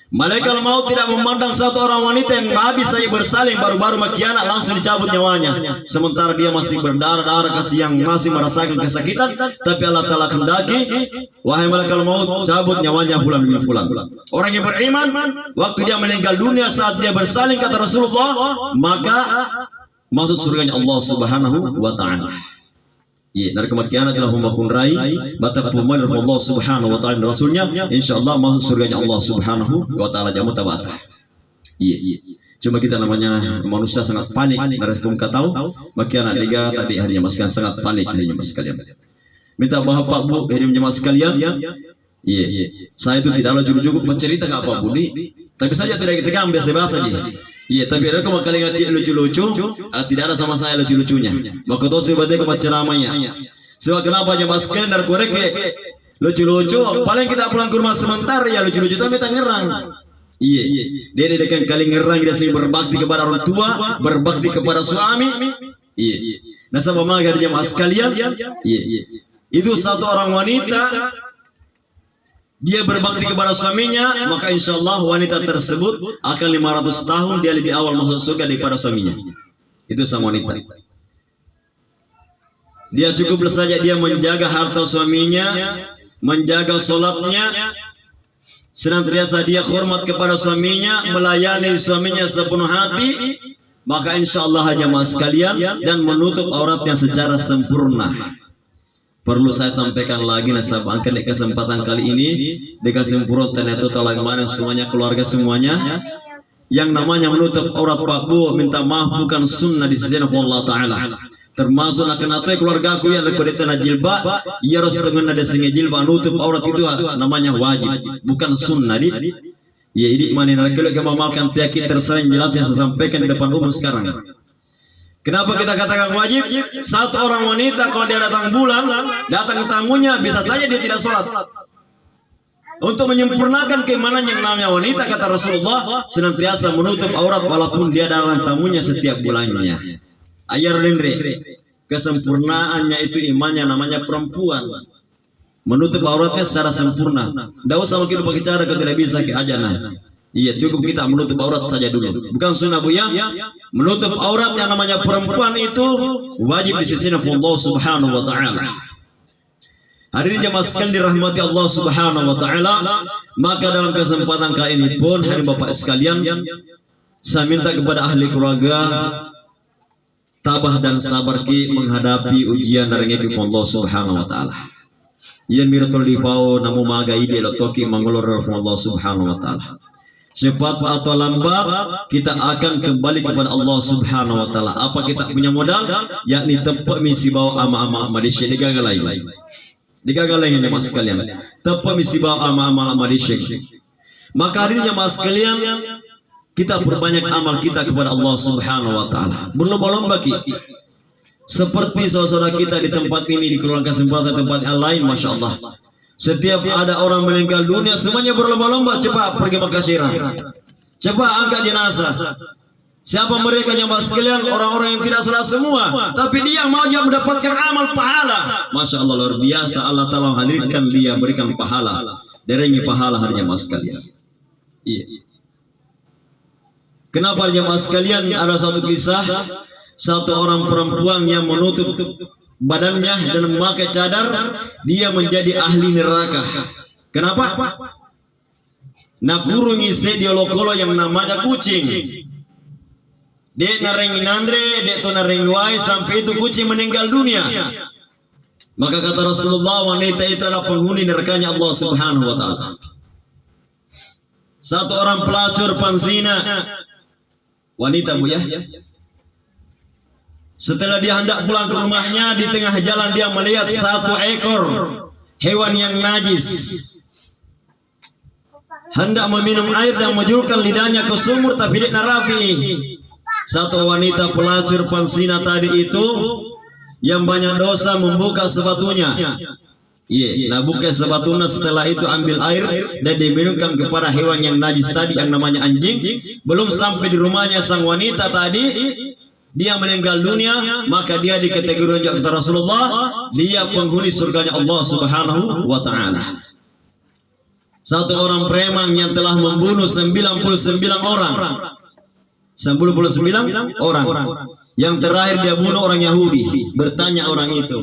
Malaikat maut tidak memandang satu orang wanita yang habis saya bersalin baru-baru makianak langsung dicabut nyawanya sementara dia masih berdarah-darah kasih yang masih merasakan kesakitan tapi Allah Ta'ala kendaki wahai malaikat maut cabut nyawanya bulan demi bulan. Orang yang beriman waktu dia meninggal dunia saat dia bersalin kata Rasulullah maka masuk surganya Allah Subhanahu wa taala. Iya, dari kematian adalah humakun rai, batak pemain Allah Subhanahu wa taala dan rasulnya, insyaallah masuk surganya Allah Subhanahu wa taala jamu tabata. Iya. Cuma kita namanya manusia sangat panik, dari kamu tahu, makian adiga tadi harinya maskan sangat panik harinya mas sekalian. Minta bapak bu harinya jemaah sekalian. Iya. Saya itu tidak lucu-lucu bercerita nggak apa bu, tapi saja tidak tegang biasa-biasa aja. Iya, tapi ada kau kali ngaji lucu-lucu, tidak ada sama saya lucu-lucunya. Maka tahu sebabnya kau ceramahnya. Sebab kenapa jemaah sekalian dari korek lucu-lucu, paling kita pulang ke rumah sebentar ya lucu-lucu tapi tak ngerang. Iya. Dia dekan kali ngerang dia sering berbakti kepada orang tua, berbakti kepada suami. Iya. Nah sama magar jemaah sekalian, iya. Itu satu orang wanita dia berbakti kepada suaminya, maka insya Allah wanita tersebut akan 500 tahun dia lebih awal masuk surga daripada suaminya. Itu sama wanita. Dia cukup saja dia menjaga harta suaminya, menjaga sholatnya, senantiasa dia hormat kepada suaminya, melayani suaminya sepenuh hati, maka insya Allah jemaah sekalian, dan menutup auratnya secara sempurna. Perlu saya sampaikan lagi nasab angkat di kesempatan kali ini di kesempurnaan itu telah kemarin semuanya keluarga semuanya yang namanya menutup aurat Pak Bu minta maaf bukan sunnah di sisi Allah Taala. Termasuk akan atau keluarga aku yang lekor itu jilbab, ia harus dengan ada sengaja jilbab nutup aurat itu namanya wajib, bukan sunnah di. Ya ini mana kalau kita memakan tiaki tersering jelas yang saya sampaikan di depan umum sekarang. Kenapa kita katakan wajib? Satu orang wanita kalau dia datang bulan, datang ke tamunya, bisa saja dia tidak sholat. Untuk menyempurnakan keimanan yang namanya wanita, kata Rasulullah, senantiasa menutup aurat walaupun dia dalam tamunya setiap bulannya. Ayar lindri, kesempurnaannya itu imannya namanya perempuan. Menutup auratnya secara sempurna. Tidak usah mungkin pakai cara kalau tidak bisa ke ajana. Iya, cukup kita menutup aurat saja dulu. Bukan sunnah bu ya. Menutup aurat yang namanya perempuan itu wajib di sisi Allah Subhanahu wa taala. Hari ini jemaah sekalian dirahmati Allah Subhanahu wa taala, maka dalam kesempatan kali ini pun hari Bapak sekalian, saya minta kepada ahli keluarga tabah dan sabar ki menghadapi ujian dari Allah Subhanahu wa taala. Ia miratul dipau namu maga ide lotoki mangulur Allah Subhanahu wa taala. Cepat atau lambat kita akan kembali kepada Allah Subhanahu wa taala. Apa kita punya modal? Yakni tepat misi bawa ama-ama Malaysia digagalai. Digagalai jemaah sekalian. Tepat misi bawa ama-ama Malaysia. Maka hari ini jemaah sekalian kita perbanyak amal kita kepada Allah Subhanahu wa taala. Berlomba-lomba kita. Seperti saudara kita di tempat ini di keluarga kesempatan tempat yang lain, masya Allah. Setiap ada orang meninggal dunia, semuanya berlomba-lomba cepat pergi Makkah Syirah, cepat angkat jenazah. Siapa mereka jemaah sekalian? Orang-orang yang tidak salah semua, tapi dia mau mendapatkan amal pahala. Masya Allah luar biasa. Allah Taala hadirkan dia berikan pahala. Derengi pahala hari jemaah sekalian. Iya. Kenapa jemaah sekalian? Ada satu kisah, satu orang perempuan yang menutup badannya dan memakai cadar, dia menjadi ahli neraka. Kenapa? Nakuru ngise diolokolo yang namanya kucing. Dek nareng inandre, dek to nareng wai sampai itu kucing meninggal dunia. Maka kata Rasulullah, wanita itu adalah penghuni nerakanya Allah Subhanahu wa taala. Satu orang pelacur panzina, wanita bu ya. Setelah dia hendak pulang ke rumahnya, di tengah jalan dia melihat satu ekor hewan yang najis. Hendak meminum air dan menjulurkan lidahnya ke sumur, tapi dia narapi. Satu wanita pelacur pansina tadi itu yang banyak dosa membuka sepatunya. Iya, nah buka sepatunya, setelah itu ambil air dan diminumkan kepada hewan yang najis tadi yang namanya anjing. Belum sampai di rumahnya sang wanita tadi, dia meninggal dunia, maka dia dikategorikan kata Rasulullah, dia penghuni surganya Allah Subhanahu wa taala. Satu orang preman yang telah membunuh 99 orang. 99 orang. Yang terakhir dia bunuh orang Yahudi. Bertanya orang itu,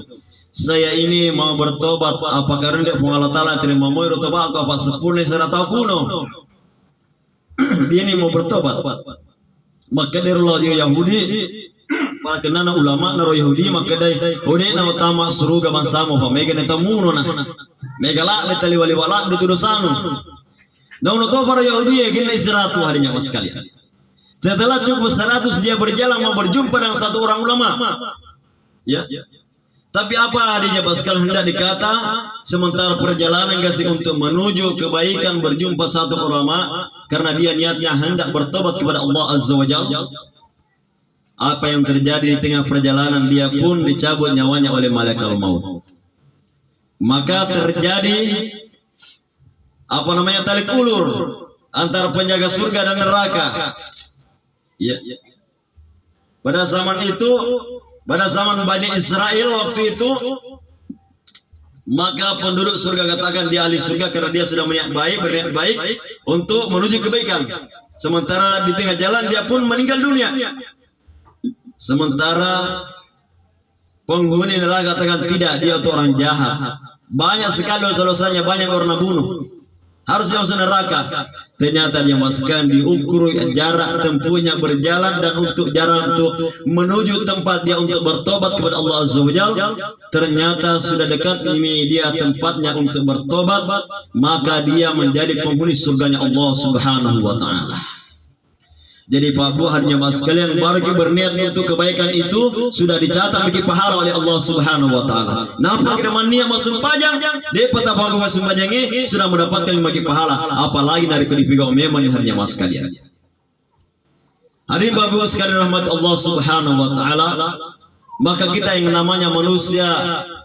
saya ini mau bertobat, apakah rendah Allah Taala terima mau bertobat apa sepuluh saya tahu kuno. Dia ini mau bertobat. Maka dari Allah Yahudi para kenana ulama na Yahudi makadai ode na utama suruga bansamo pa mega na tamuno na mega la na tali wali wala na tudosano na uno to para Yahudi gina istirahat harinya mas kalian. Setelah cukup 100 dia berjalan mau berjumpa dengan satu orang ulama. Ya. Tapi apa adanya Pascal hendak dikata sementara perjalanan kasih untuk menuju kebaikan berjumpa satu ulama karena dia niatnya hendak bertobat kepada Allah Azza wa Jalla. Apa yang terjadi di tengah perjalanan dia pun dicabut nyawanya oleh malaikat maut. Maka terjadi apa namanya tali ulur antara penjaga surga dan neraka. Ya. Pada zaman itu, pada zaman Bani Israel waktu itu, maka penduduk surga katakan dia ahli surga karena dia sudah berniat baik untuk menuju kebaikan. Sementara di tengah jalan dia pun meninggal dunia. Sementara penghuni neraka katakan tidak, dia itu orang jahat. Banyak sekali dosa-dosanya, banyak orang bunuh. Harusnya masuk neraka. Ternyata dia masukkan diukur jarak tempuhnya berjalan dan untuk jarak untuk menuju tempat dia untuk bertobat kepada Allah Azza wa Jalla. Ternyata sudah dekat ini dia tempatnya untuk bertobat, maka dia menjadi penghuni surganya Allah Subhanahu wa taala. Jadi Pak Bu hanya mas kalian baru berniat untuk kebaikan itu sudah dicatat bagi pahala oleh Allah Subhanahu wa taala. Nampak dengan niat masuk pajang, dia patah bagu masuk pajang ini sudah mendapatkan bagi pahala, apalagi dari kedipigau memang hanya mas kalian. Hadirin Bapak sekalian rahmat Allah Subhanahu wa taala, maka kita yang namanya manusia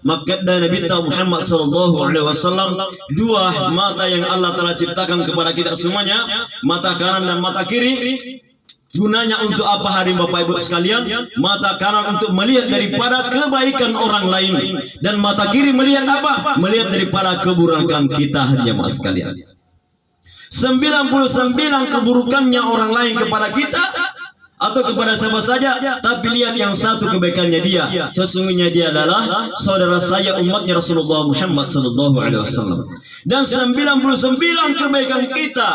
maka dari Nabi Muhammad sallallahu alaihi wasallam dua mata yang Allah telah ciptakan kepada kita semuanya, mata kanan dan mata kiri. Gunanya untuk apa hari Bapak Ibu sekalian? Mata kanan untuk melihat daripada kebaikan orang lain dan mata kiri melihat apa? Melihat daripada keburukan kita hanya mas sekalian. 99 keburukannya orang lain kepada kita atau kepada siapa saja, tapi lihat yang satu kebaikannya dia. Sesungguhnya dia adalah saudara saya umatnya Rasulullah Muhammad sallallahu alaihi wasallam. Dan 99 kebaikan kita.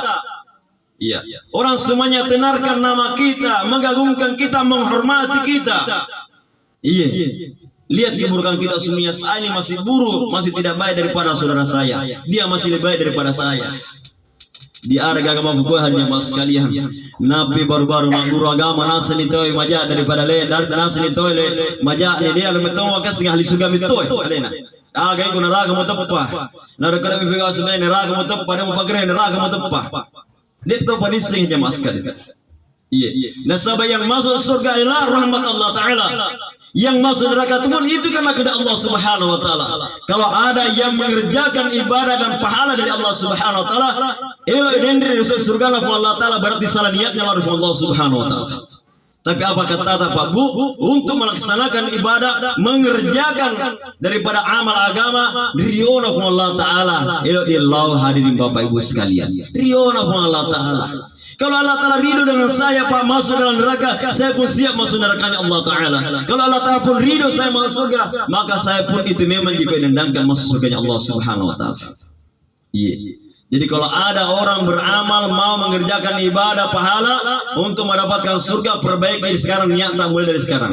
Iya. Orang semuanya tenarkan nama kita, mengagungkan kita, menghormati kita. Iya. Lihat keburukan kita semuanya. Saya ini masih buruk, masih tidak baik daripada saudara saya. Dia masih lebih baik daripada saya. Di harga agama buku hanya mas sekalian. Nabi baru-baru guru agama nasi nitoi majak daripada le dar nasi nitoi le majak ni dia lemetong wakas ahli surga mitoi. Alena. Agak ikut neraka mau tepa. Neraka kami pegang sebenarnya neraka mau tepa, pada mau pakai neraka mau tepa. Dia tahu panisnya aja mas sekalian. Iya. Nasabah yang masuk surga adalah rahmat Allah Taala. Yang masuk neraka pun itu karena kehendak Allah Subhanahu wa taala. Kalau ada yang mengerjakan ibadah dan pahala dari Allah Subhanahu wa taala, dari surga Allah taala berarti salah niatnya Allah Subhanahu wa taala. Tapi apa kata Pak Bu? Untuk melaksanakan ibadah, mengerjakan daripada amal agama, riona Allah taala. Illallah hadirin Bapak Ibu sekalian. Riona Allah taala. Kalau Allah Ta'ala ridho dengan saya Pak masuk dalam neraka, saya pun siap masuk nerakanya Allah Ta'ala. Kalau Allah Ta'ala pun ridho saya masuk surga, maka saya pun itu memang juga dendamkan masuk surganya Allah Subhanahu Wa Ta'ala. Iya. Jadi kalau ada orang beramal mau mengerjakan ibadah pahala untuk mendapatkan surga, perbaiki sekarang, niat tak mulai dari sekarang.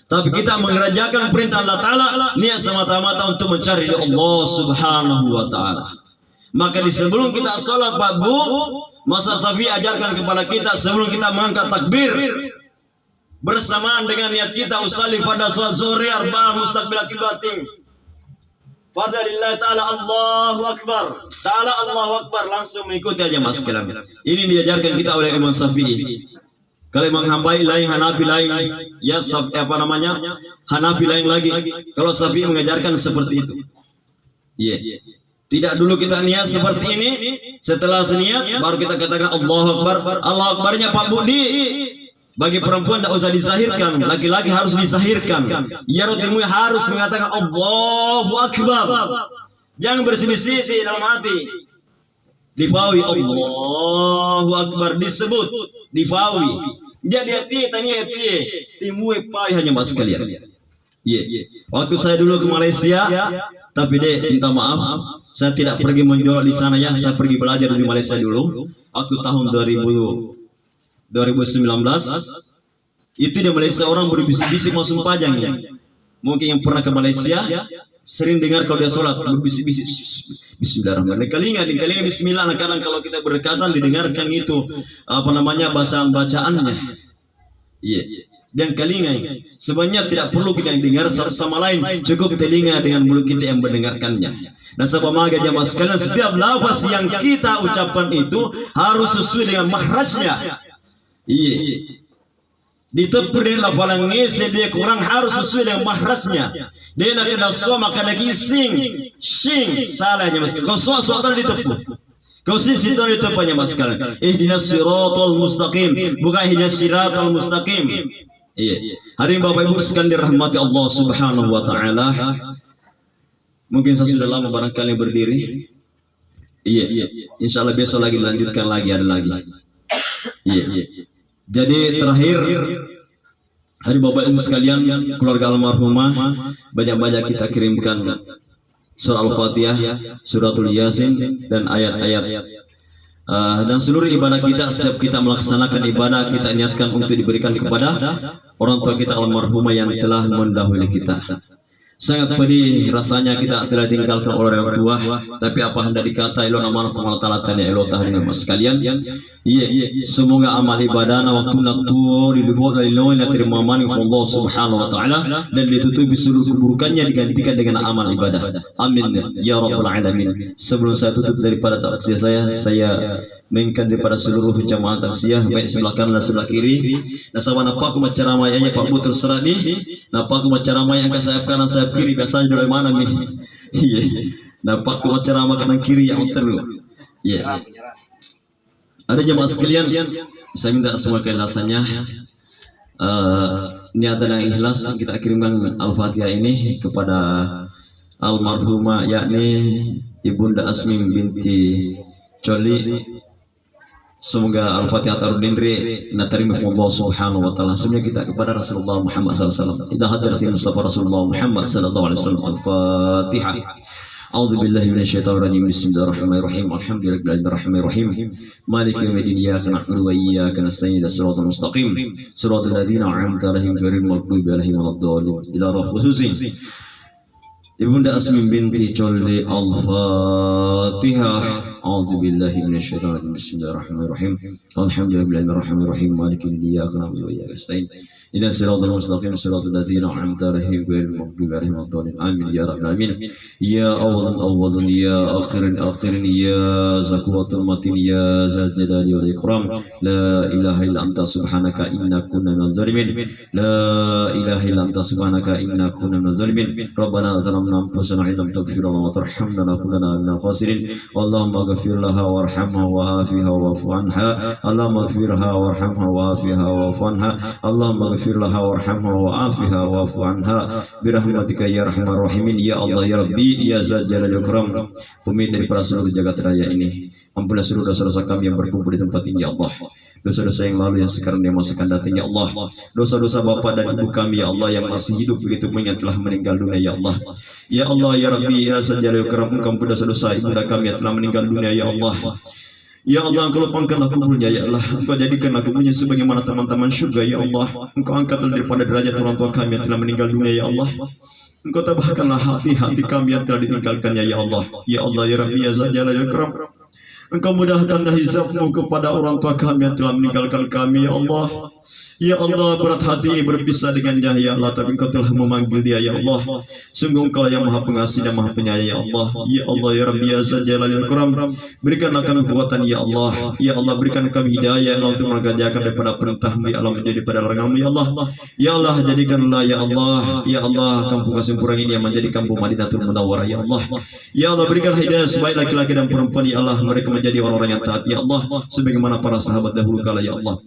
Tapi kita mengerjakan perintah Allah Ta'ala, niat semata-mata untuk mencari Allah Subhanahu Wa Ta'ala. Maka di sebelum kita sholat Pak Bu, Masa Safi ajarkan kepada kita sebelum kita mengangkat takbir bersamaan dengan niat kita usalli pada sholat zuhur arba'ah mustaqbil qiblatin. Pada lillahi ta'ala Allahu Akbar. Ta'ala Allahu Akbar, langsung mengikuti aja mas sekalian. Ini diajarkan kita oleh Imam Syafi'i. Kalau Imam Hambali lain, Hanafi lain, ya apa namanya? Hanafi lain lagi. Kalau Syafi'i mengajarkan seperti itu. Iya. Yeah. Tidak dulu kita niat seperti ini, setelah seniat baru kita katakan Allahu Akbar. Allah Akbarnya Pak Budi bagi perempuan tidak usah disahirkan, laki-laki harus disahirkan. Ya rotimu harus mengatakan Allahu Akbar. Jangan bersisi-sisi dalam hati. Difawi Allahu Akbar disebut, difawi. Jadi hati tanya hati, timue pai hanya mas sekalian. Iya. Waktu saya dulu ke Malaysia, tapi deh minta maaf. Saya tidak pergi menjual di sana ya, saya pergi belajar di Malaysia dulu. Waktu tahun 2019, Itu di Malaysia orang berbisik-bisik masuk pajang ya. Mungkin yang pernah ke Malaysia sering dengar kalau dia sholat berbisik-bisik Bismillahirrahmanirrahim. Di telinga Bismillah. Kadang kalau kita berdekatan didengarkan itu apa namanya bacaan-bacaannya. Iya. Dan telinga sebenarnya tidak perlu kita dengar satu sama lain, cukup telinga dengan mulut kita yang mendengarkannya. Nah, sebab jamaah sekalian, setiap lafaz yang kita ucapkan itu harus sesuai dengan mahrajnya. Iya. Ditepur dengan lafalan ngese dia kurang harus sesuai dengan mahrajnya. Dia nak kena so maka lagi sing salahnya mas. Kau so tadi ditepur. Kau sing situ ditepurnya mas sekalian. Ihdinas siratal mustaqim, bukan ihdinas siratal mustaqim. Iya. Hari ini Bapak Ibu sekalian dirahmati Allah Subhanahu wa taala. Mungkin saya sudah lama barangkali berdiri. Iya. Insyaallah besok lagi dilanjutkan lagi ada lagi. Iya. Jadi terakhir hari Bapak Ibu sekalian, keluarga almarhumah banyak-banyak kita kirimkan surah Al-Fatihah, suratul Yasin dan ayat-ayat dan seluruh ibadah kita. Setiap kita melaksanakan ibadah kita niatkan untuk diberikan kepada orang tua kita almarhumah yang telah mendahului kita. Sangat pedih rasanya kita telah tinggalkan oleh orang tua, tapi apa hendak dikata ilo amanah Allah taala tanya ilo dengan mas sekalian. Iya, semoga amal ibadah waktu naktu dibuat dari lawan yang terima mani Allah Subhanahu wa taala dan ditutupi seluruh keburukannya digantikan dengan amal ibadah. Amin ya rabbal alamin. Sebelum saya tutup daripada taksiah saya mengingatkan daripada seluruh jamaah taksiah baik sebelah kanan dan sebelah kiri. Nah, sama napa aku macaramanya Pak Bu terserah nih. Napa aku macaramanya yang sayap kanan sayap kiri biasanya dari mana nih? Iya. Napa aku macaramah kanan kiri yang terus. Iya. Ada jemaah sekalian, saya minta semua keikhlasannya. Niatan yang ikhlas kita kirimkan Al-Fatihah ini kepada almarhumah yakni Ibunda Asmim binti Coli. Semoga Al-Fatihah tarudindri natarimi Allah Subhanahu wa taala. Semuanya kita kepada Rasulullah Muhammad sallallahu alaihi wasallam. Idza hadarati Mustafa Rasulullah Muhammad sallallahu alaihi wasallam. Al-Fatihah. A'udzu billahi minasyaitonir rajim. Bismillahirrahmanirrahim. Alhamdulillahirrahmanirrahim. Maliki yaumiddin. Iyyaka na'budu wa iyyaka nasta'in. Shiratal mustaqim. Shiratal ladzina an'amta 'alaihim ghairil maghdubi 'alaihim waladdallin. Ila roh khususin Ibunda Asmim binti Coli. Al-Fatihah. A'udzu billahi minasyaitonir rajim. Bismillahirrahmanirrahim. Alhamdulillahirrahmanirrahim. Maliki yaumiddin. Iyyaka na'budu wa iyyaka nasta'in. Ila siratal mustaqim siratal ladzina an'amta 'alaihim ghairil maghdubi 'alaihim waladdallin. Amin ya rabbal alamin. Ya awwalun ya akhirin ya zakwatul matin ya zal jalali wal ikram. La ilaha illa anta subhanaka inna kunna minaz zalimin. La ilaha illa anta subhanaka inna kunna minaz zalimin. Rabbana zalamna anfusana illam taghfir lana wa tarhamna lanakunanna minal khasirin. Allahumma ighfir laha warhamha wa'afiha wa'fu anha. Allahumma ighfirha warhamha wa'afiha wa'fu anha. Allahumma ighfir laha warhamha wa'afiha wa'fu anha birahmatika ya arhamar rahimin. Ya Allah ya Rabbi ya Zal Jalal wal Ikram. Pemimpin daripada seluruh jagat raya ini, ampunilah seluruh dosa-dosa kami yang berkumpul di tempat ini ya Allah. Dosa-dosa yang lalu yang sekarang yang masih akan datang ya Allah. Dosa-dosa bapak dan ibu kami ya Allah yang masih hidup begitu pun yang telah meninggal dunia ya Allah. Ya Allah ya Rabbi ya Zal Jalal wal Ikram, engkau ampuni dosa-dosa ibunda kami yang telah meninggal dunia ya Allah. Ya Allah, engkau lapangkanlah kuburnya ya Allah. Engkau jadikanlah kuburnya sebagaimana teman-teman surga ya Allah. Engkau angkatlah daripada derajat orang tua kami yang telah meninggal dunia ya Allah. Engkau tabahkanlah hati-hati kami yang telah ditinggalkannya ya Allah. Ya Allah ya Rabbi ya Zal Jalal wal Ikram, engkau mudahkanlah hisabmu kepada orang tua kami yang telah meninggalkan kami ya Allah. Ya Allah, berat hati berpisah dengannya ya Allah, tapi engkau telah memanggil dia ya Allah. Sungguh engkau yang maha pengasih dan maha penyayang ya Allah. Ya Allah ya Rabbi ya Zal Jalal wal Ikram, berikanlah kami kekuatan ya Allah. Ya Allah, berikan kami hidayah ya Allah untuk mengerjakan daripada perintahmu ya Allah menjadi pada laranganmu ya Allah. Ya Allah, jadikanlah ya Allah. Ya Allah, kampung Kasimpurang ini yang menjadi kampung Madinatul Munawwarah ya Allah. Ya Allah, berikan hidayah supaya laki-laki dan perempuan ya Allah mereka menjadi orang-orang yang taat ya Allah, sebagaimana para sahabat dahulu kala ya Allah.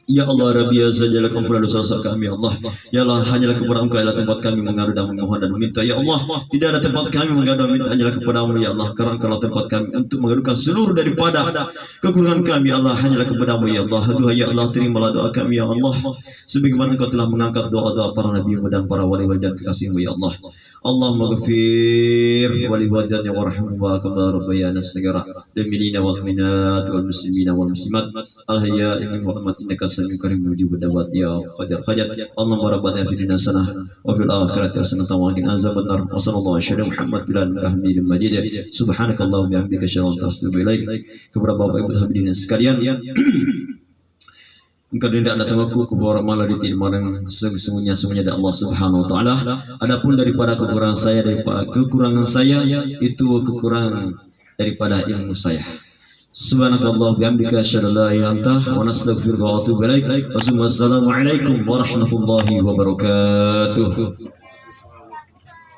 Ya Allah Rabbi ya Zal Jalal, ampunilah dosa-dosa kami ya Allah. Ya Allah, hanyalah kepada Engkau adalah tempat kami mengadu dan memohon dan meminta ya Allah. Tidak ada tempat kami mengadu dan meminta hanyalah kepadamu ya Allah, karena Engkau tempat kami untuk mengadukan seluruh daripada kekurangan kami ya Allah, hanyalah kepadamu ya Allah. Aduh ya Allah, terimalah doa kami ya Allah, sebagaimana Engkau telah mengangkat doa-doa para nabi dan para wali-wali dan kekasihmu ya Allah. Allahumma ghafir wali walidayya warhamhum wa kama rabbayana saghira lil mu'minina wal mu'minat wal muslimina wal muslimat al hayya'i minhum wa innaka sami'un qarib mujibud da'wat ya qadar hajat Allahumma rabbana fid dunya hasanah wa fil akhirati hasanah wa qina azabannar wa sallallahu alaihi Muhammad bilal hamdil majid subhanakallahumma bihamdika asyhadu an la ilaha illa anta astaghfiruka kepada Bapak Ibu hadirin sekalian engkau tidak datang aku kepada malah ditimang sesungguhnya dari Allah Subhanahu wa taala. Adapun daripada kekurangan saya itu kekurangan daripada ilmu saya. Subhanakallah bihamdika asyhadu an la ilaha illa anta wa nastaghfiruka wa atubu ilaik. Wassalamualaikum warahmatullahi wabarakatuh.